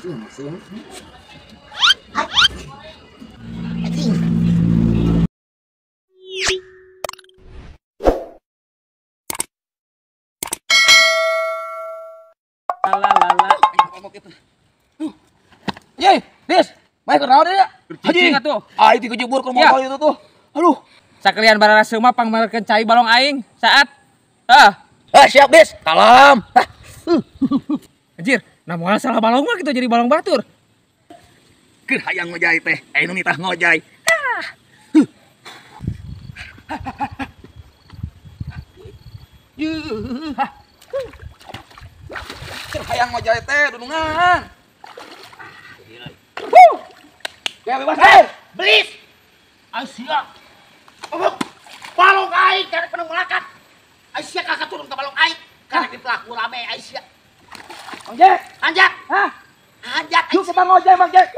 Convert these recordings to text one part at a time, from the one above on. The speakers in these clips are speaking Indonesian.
Yeay, Dis, baik kenal deh ya. Haji atuh. Ah, itu kejebur ke motor itu tuh. Aduh. Sakalian bararasa mah pangmarkeun cai balong aing saat. Siap, Dis. Salam. Anjir, namun salah balong mah gitu jadi balong batur. Keur hayang ngojay teh. Anu nitah ngojay. Keur hayang ngojay teh dudungan. Ya bebas. Belis. Asia. Balong aing karek penuh melakat. Asia kakak turun ke balong aing. Karek di pelaku rame Asia. Bang Jack. Anjak. Hah? Anjak. Yuk kita ngojay Bang Jack.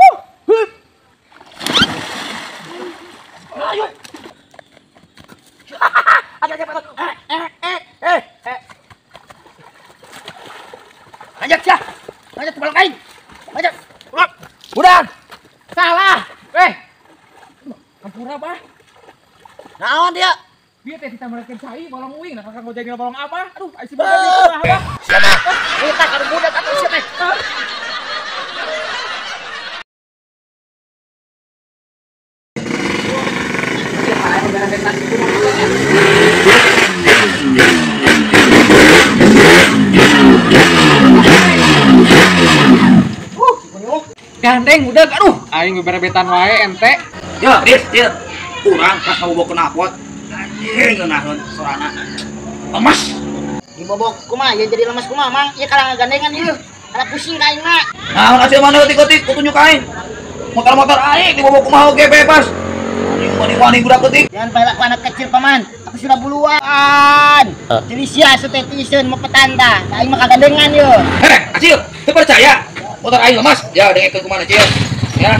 Ayo. Anjak. Anjak ya. Anjak ke balong aing. Anjak. Udah. Salah. Ampura apa? Naon dia? Biar teh kita markeun cai balong uing, nah kakak ngojay balong apa? Aduh, ai si budak itu apa? Siapa? Kita kan budak atau siapa? Gandeng budak, aduh, aing beberebetan wae ente. Ya, Dis, ya. Urang kas ngobok kenapot. Anjing ngeunaheun sorana. Lemas. Dibobok kumaha ya jadi lemas kumaha mang? Ieu kalang gandengan ieu. Ada pusing ka aing mah. Nah, hasil mana ketik-ketik kutunjuk aing. Motor-motor aing dibobok kumaha oge bebas. Wani-wani budak ketik. Jangan palak anak kecil paman. Aku sudah buluan. Jadi sia setetiseun mau petanda. Aing mah kagandengan ieu. Acil, teu percaya. Motor aing lemas. Ya, dengekeun kumaha Acil. Ya.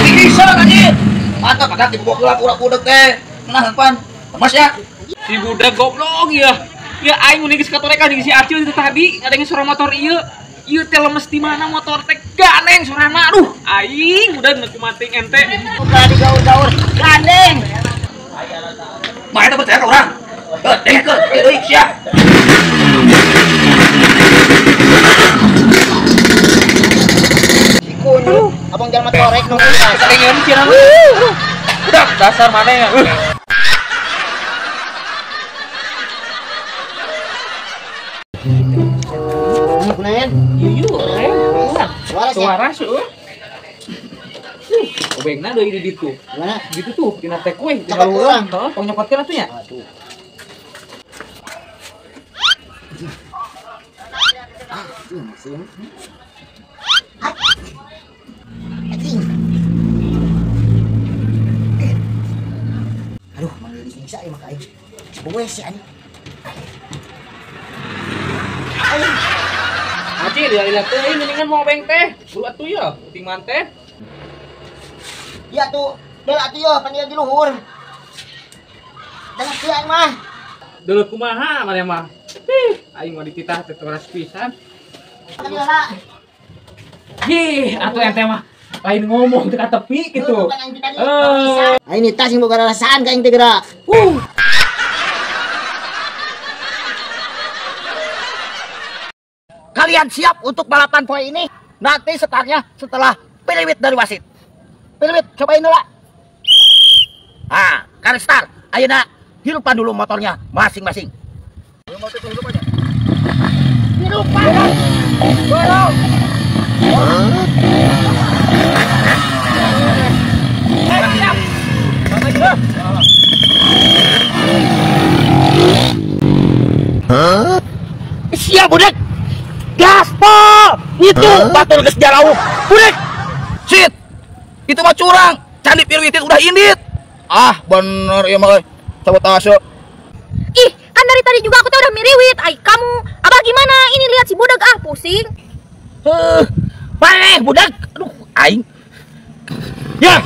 Bisa Acil. Mantap ada dibobok heula urak budak teh. Nah, pan. Lemas ya. Si budak goblok ya. Ya aing mun geus katorekan jeung si Acil itu tadi ngadengin suara motor ieu. Ieu teh lemes di mana motor teh ganeng sorana. Aduh, aing budak nu kumating ente. Udah digaur-gaur gandeng. Mah eta percaya ka urang. Dengekeun, deui sia. Kunyuk, abang jangan korek nunggu pas. Kadengeun sia lu. Udah dasar mana ya? Kunaen? Yuyu, Suara suara. Obengna deui di ditu. Mana? Gitu tuh, dina teh kue, Nyokot urang. Heeh, tong nyokotkeun atuh nya. Aduh. Aduh, manggil disiksa ya makanya. Bowe sih ani. Aci lihat teh mendingan mau beng teh. Buru atuh ya, penting man teh. Ya tuh, bela atuh yo pan di luhur. Dengan kieu mah. Dulu kumaha mana mah? Aing mah dititah teh keras pisan. Kadira. Atuh ente mah lain ngomong teh ka tepi gitu. Ini tas yang boga rasaan ka aing teh geura. Kalian siap untuk balapan poe ini? Nanti startnya setelah piliwit dari wasit. Piliwit, cobain dulu. Kan start. Ayeuna hirupan dulu motornya masing-masing. Hirupan. Dorong. Siap budak. Gaspol. Itu batur geus jarauh. Budak. Sit. Itu mah curang. Candi Pirwitin udah indit. Bener ya mah. Sabotase. Ih, kan dari tadi juga aku tuh udah miriwit. Ay, kamu, abah gimana? Ini lihat si budak pusing. Mana budak? Aduh, aing. Ya.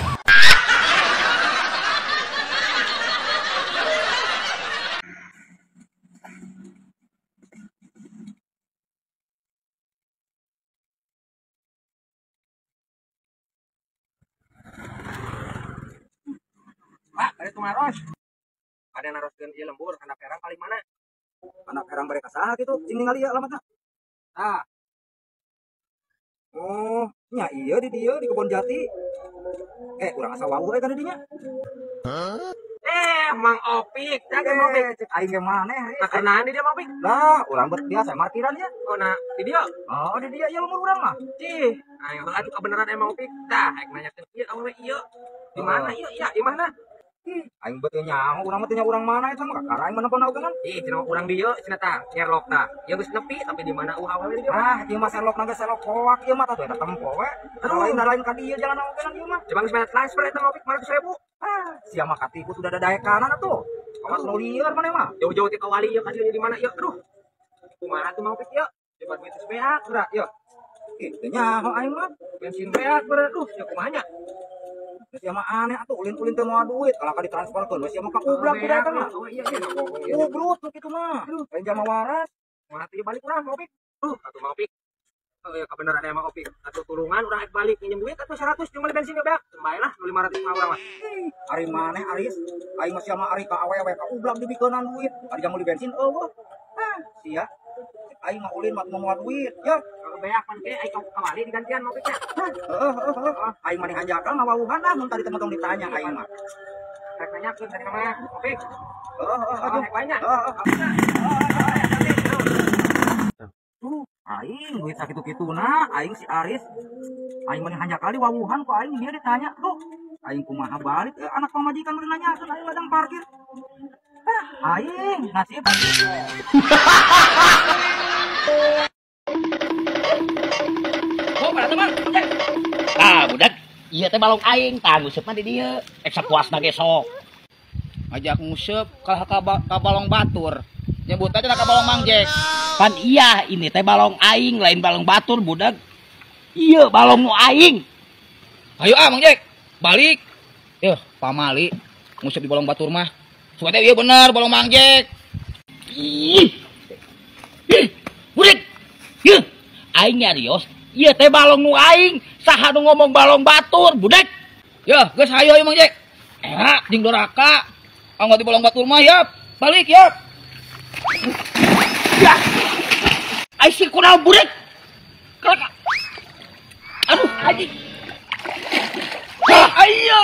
Maros. Ada naroskeun ieu lembur anak herang kali mana? Anak herang mereka saha gitu. Sing ningali ieu alamatna. Ah. Oh, nya iya di dieu di Kebon Jati. Urang asa wau ka di dinya. Mang Opik, cak Mang Opik. Cek aing ge maneh. Makanaan di dia Mang Opik. Lah, urang bet biasa markiran ya. Oh, nah, di dia. Oh, di dia ieu lembur urang mah. Cih, ayo atuh kebenaran emang Opik. Tah, aing nanyakeun ieu awewe ieu. Di mana ieu? Ya, di mana? Aing bet teu nyaho, urang mah teu nya urang mana eta mah kakara aing mana naogeun. Cenah urang dieu cenah tah, Sherlock tah. Ieu geus nepi tapi di mana awewe di dia? Ieu mah Sherlock naga Sherlock koak ieu mah tah eta tempo we. Lain ka dieu jalan naogeun ieu mah. Coba geus bayar transfer eta Opik 500.000. Sia mah katiku sudah ada daya kanan atuh. Awas nu lieur mana mah. Jauh-jauh ti ka wali ieu ka dieu di mana ieu? Aduh. Kumaha tuh Opik ieu? Coba duit geus beak berak ieu. Teu nyaho aing mah. Bensin beak berat. Duh, nya kumaha nya? Sia mah aneh atuh ulin-ulin teu moal duit, kalau ka ditransferkeun we sia mah ka ublak budak eta mah. Oh iya iya. Ubrut nu kitu mah. Lain jama waras. Kumaha teh balik urang Opik? Duh, atuh Opik. Oh iya kebenaran emang Opik. Atuh tulungan urang balik minjem duit atuh 100 cuma bensin beak. Bae lah 500 mah urang mah. Ari maneh Aris, aing mah sia mah ari ka awewe ka ublak dibikeunan duit. Ari jamu di bensin eueuh. Sia. Aing mah ulin mah moal duit. Ya, Kalau beak pan ge aing ka wali digantian Opiknya. Aing mah dihanjakan ngawawuhan lah mun tadi teman-teman ditanya aing mah. Rek nanyakeun dari mana Opik? Aduh, Rek banyak. Aing duit sakitu-kituna, aing si Aris. Aing mah dihanjak kali wawuhan kok aing dia ditanya, "Duh, aing kumaha balik anak pamajikan udah nanyakeun aing ladang parkir." Aing nasib. Oh, pada teman. Budak. Iya teh balong aing, tah nguseup mah di dieu. Ek sapuasna ge sok. Ngajak nguseup ka balong batur. Nyebut aja ka balong mangjek. Pan iya, ini teh balong aing, lain balong batur budak. Iya, balong nu aing. Ayo mangjek, balik. Pamali nguseup di balong batur mah. Suka teh ieu bener balong mangjek. Budak. Aing nyarios. Iya teh balong nu aing, saha nu ngomong balong batur, budak. Geus hayo ieu Mang Jek. Ding doraka. Anggo di balong batur mah ya, balik ya. Ya. Ai si kunaon budak. Kelak. Aduh, anjing. Ayo.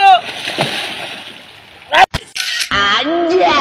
Anjing.